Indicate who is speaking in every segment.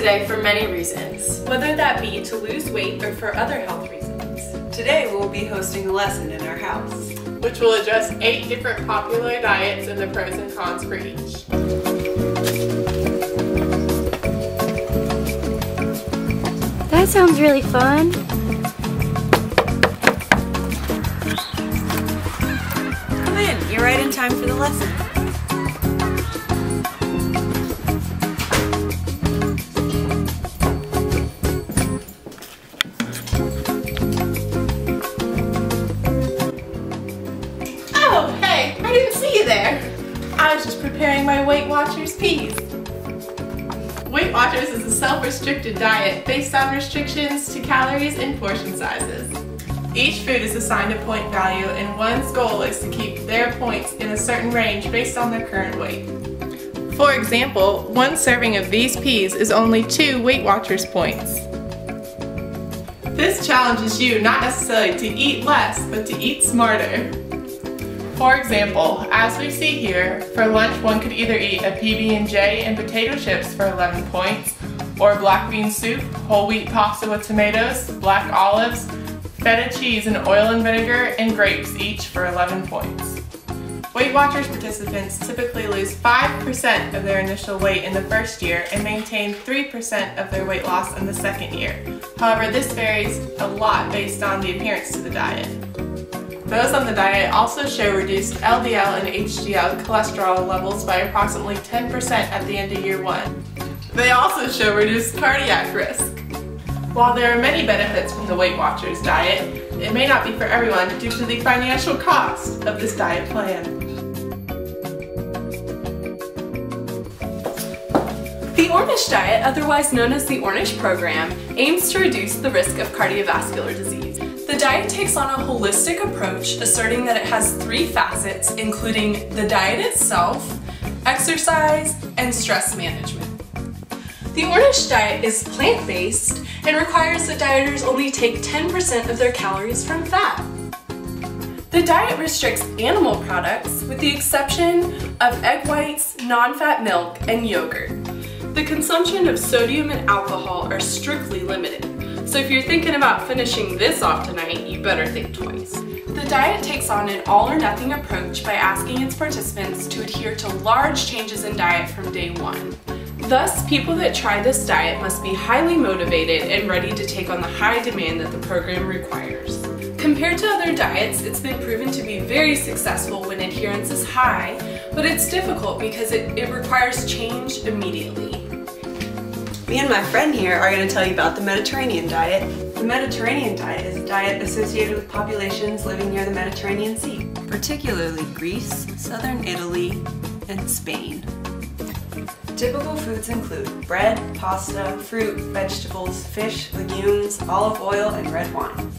Speaker 1: today for many reasons,
Speaker 2: whether that be to lose weight or for other health reasons.
Speaker 3: Today we'll be hosting a lesson in our house,
Speaker 4: which will address 8 different popular diets and the pros and cons for each.
Speaker 5: That sounds really fun.
Speaker 3: Come in, you're right in time for the lesson.
Speaker 4: Oh, hey, I didn't see you there. I was just preparing my Weight Watchers peas. Weight Watchers is a self-restricted diet based on restrictions to calories and portion sizes. Each food is assigned a point value and one's goal is to keep their points in a certain range based on their current weight. For example, 1 serving of these peas is only 2 Weight Watchers points. This challenges you not necessarily to eat less, but to eat smarter. For example, as we see here, for lunch one could either eat a PB&J and potato chips for 11 points, or black bean soup, whole wheat pasta with tomatoes, black olives, feta cheese and oil and vinegar, and grapes each for 11 points. Weight Watchers participants typically lose 5% of their initial weight in the first year and maintain 3% of their weight loss in the second year. However, this varies a lot based on the adherence to the diet. Those on the diet also show reduced LDL and HDL cholesterol levels by approximately 10% at the end of year 1. They also show reduced cardiac risk. While there are many benefits from the Weight Watchers diet, it may not be for everyone due to the financial cost of this diet plan.
Speaker 2: The Ornish diet, otherwise known as the Ornish program, aims to reduce the risk of cardiovascular disease. The diet takes on a holistic approach, asserting that it has 3 facets, including the diet itself, exercise, and stress management. The Ornish diet is plant-based and requires that dieters only take 10% of their calories from fat. The diet restricts animal products with the exception of egg whites, non-fat milk, and yogurt. The consumption of sodium and alcohol are strictly limited. So if you're thinking about finishing this off tonight, you better think twice. The diet takes on an all-or-nothing approach by asking its participants to adhere to large changes in diet from day 1. Thus, people that try this diet must be highly motivated and ready to take on the high demand that the program requires. Compared to other diets, it's been proven to be very successful when adherence is high, but it's difficult because it requires change immediately.
Speaker 3: Me and my friend here are going to tell you about the Mediterranean diet. The Mediterranean diet is a diet associated with populations living near the Mediterranean Sea, particularly Greece, southern Italy, and Spain. Typical foods include bread, pasta, fruit, vegetables, fish, legumes, olive oil, and red wine.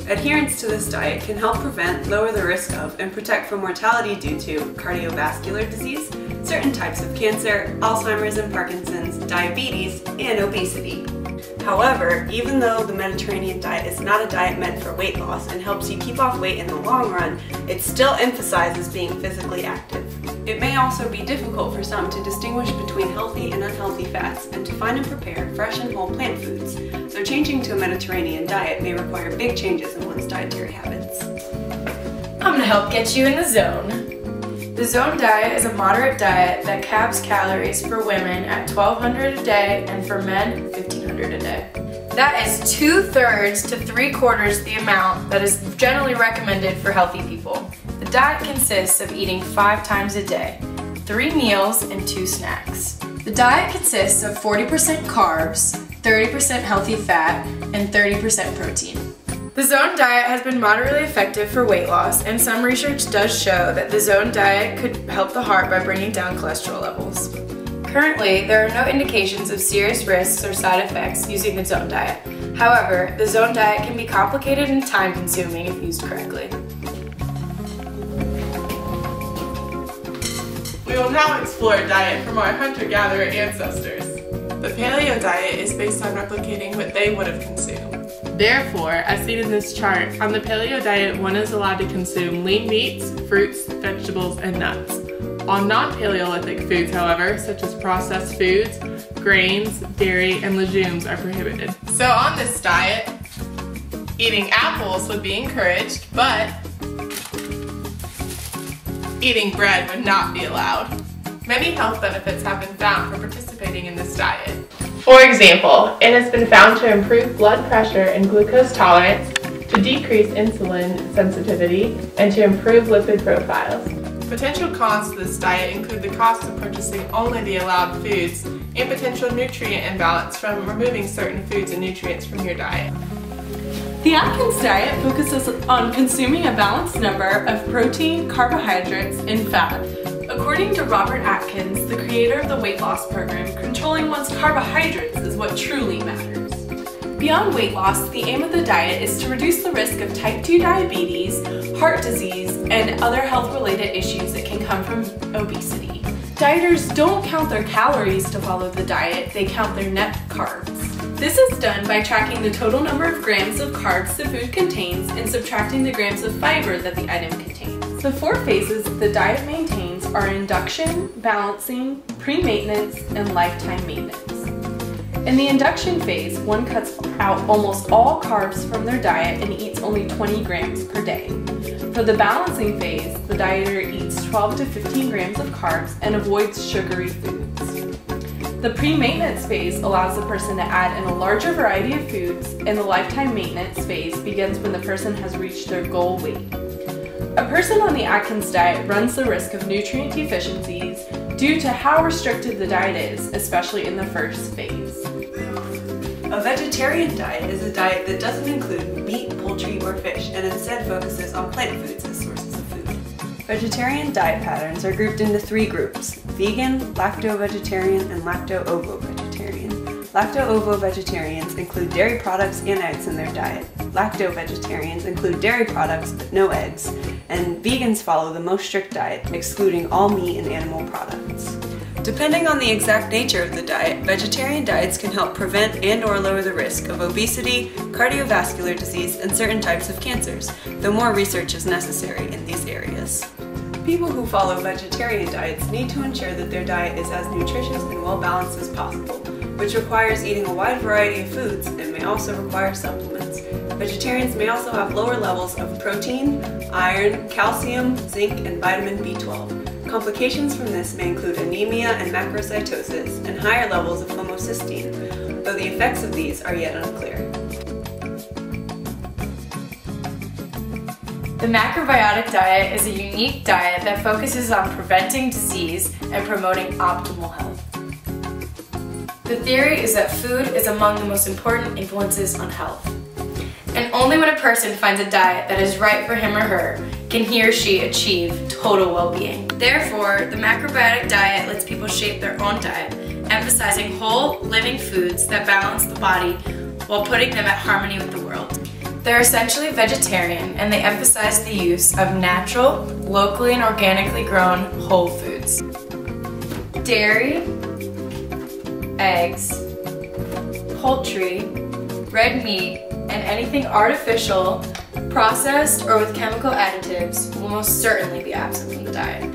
Speaker 3: Adherence to this diet can help prevent, lower the risk of, and protect from mortality due to cardiovascular disease, certain types of cancer, Alzheimer's and Parkinson's, diabetes, and obesity. However, even though the Mediterranean diet is not a diet meant for weight loss and helps you keep off weight in the long run, it still emphasizes being physically active. It may also be difficult for some to distinguish between healthy and unhealthy fats and to find and prepare fresh and whole plant foods, so changing to a Mediterranean diet may require big changes in one's dietary habits.
Speaker 1: I'm gonna help get you in the zone. The zone diet is a moderate diet that caps calories for women at 1,200 a day and for men 1,500 a day. That is 2/3 to 3/4 the amount that is generally recommended for healthy people. The diet consists of eating 5 times a day, 3 meals and 2 snacks. The diet consists of 40% carbs, 30% healthy fat, and 30% protein. The zone diet has been moderately effective for weight loss, and some research does show that the zone diet could help the heart by bringing down cholesterol levels. Currently, there are no indications of serious risks or side effects using the zone diet. However, the zone diet can be complicated and time-consuming if used correctly.
Speaker 4: We will now explore a diet from our hunter-gatherer ancestors. The paleo diet is based on replicating what they would have consumed. Therefore, as seen in this chart, on the paleo diet one is allowed to consume lean meats, fruits, vegetables, and nuts. All non-Paleolithic foods, however, such as processed foods, grains, dairy, and legumes are prohibited. So on this diet, eating apples would be encouraged, but eating bread would not be allowed. Many health benefits have been found for participating in this diet. For example, it has been found to improve blood pressure and glucose tolerance, to decrease insulin sensitivity, and to improve lipid profiles. Potential cons to this diet include the cost of purchasing only the allowed foods and potential nutrient imbalance from removing certain foods and nutrients from your diet.
Speaker 2: The Atkins diet focuses on consuming a balanced number of protein, carbohydrates, and fat. According to Robert Atkins, the creator of the weight loss program, controlling one's carbohydrates is what truly matters. Beyond weight loss, the aim of the diet is to reduce the risk of type 2 diabetes, heart disease, and other health-related issues that can come from obesity. Dieters don't count their calories to follow the diet, they count their net carbs. This is done by tracking the total number of grams of carbs the food contains and subtracting the grams of fiber that the item contains. The 4 phases the diet maintains are induction, balancing, pre-maintenance, and lifetime maintenance. In the induction phase, one cuts out almost all carbs from their diet and eats only 20 grams per day. For the balancing phase, the dieter eats 12 to 15 grams of carbs and avoids sugary foods. The pre-maintenance phase allows the person to add in a larger variety of foods, and the lifetime maintenance phase begins when the person has reached their goal weight. A person on the Atkins diet runs the risk of nutrient deficiencies due to how restricted the diet is, especially in the first phase.
Speaker 3: A vegetarian diet is a diet that doesn't include meat, poultry, or fish, and instead focuses on plant foods as sources of food. Vegetarian diet patterns are grouped into 3 groups: vegan, lacto-vegetarian, and lacto-ovo-vegetarian. Lacto-ovo-vegetarians include dairy products and eggs in their diet. Lacto-vegetarians include dairy products but no eggs, and vegans follow the most strict diet, excluding all meat and animal products. Depending on the exact nature of the diet, vegetarian diets can help prevent and/or lower the risk of obesity, cardiovascular disease, and certain types of cancers, though more research is necessary in these areas. People who follow vegetarian diets need to ensure that their diet is as nutritious and well-balanced as possible, which requires eating a wide variety of foods and may also require supplements. Vegetarians may also have lower levels of protein, iron, calcium, zinc, and vitamin B12. Complications from this may include anemia and macrocytosis and higher levels of homocysteine, though the effects of these are yet unclear.
Speaker 1: The macrobiotic diet is a unique diet that focuses on preventing disease and promoting optimal health. The theory is that food is among the most important influences on health. And only when a person finds a diet that is right for him or her can he or she achieve total well-being. Therefore, the macrobiotic diet lets people shape their own diet, emphasizing whole, living foods that balance the body while putting them at harmony with the world. They're essentially vegetarian, and they emphasize the use of natural, locally and organically grown whole foods. Dairy, eggs, poultry, red meat, and anything artificial, processed, or with chemical additives will most certainly be absent from the diet.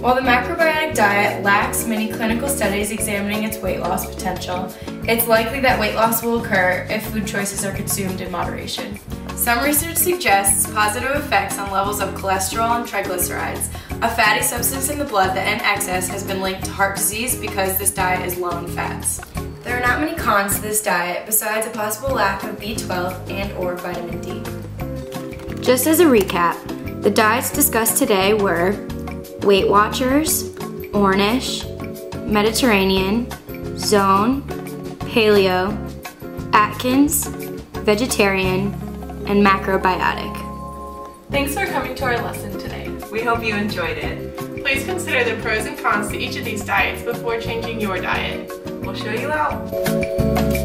Speaker 1: While the macrobiotic diet lacks many clinical studies examining its weight loss potential, it's likely that weight loss will occur if food choices are consumed in moderation. Some research suggests positive effects on levels of cholesterol and triglycerides, a fatty substance in the blood that in excess has been linked to heart disease because this diet is low in fats. There are not many cons to this diet besides a possible lack of B12 and/or vitamin D.
Speaker 5: Just as a recap, the diets discussed today were Weight Watchers, Ornish, Mediterranean, Zone, Paleo, Atkins, Vegetarian, and Macrobiotic.
Speaker 2: Thanks for coming to our lesson today.
Speaker 3: We hope you enjoyed it.
Speaker 4: Please consider the pros and cons to each of these diets before changing your diet.
Speaker 3: We'll show you out.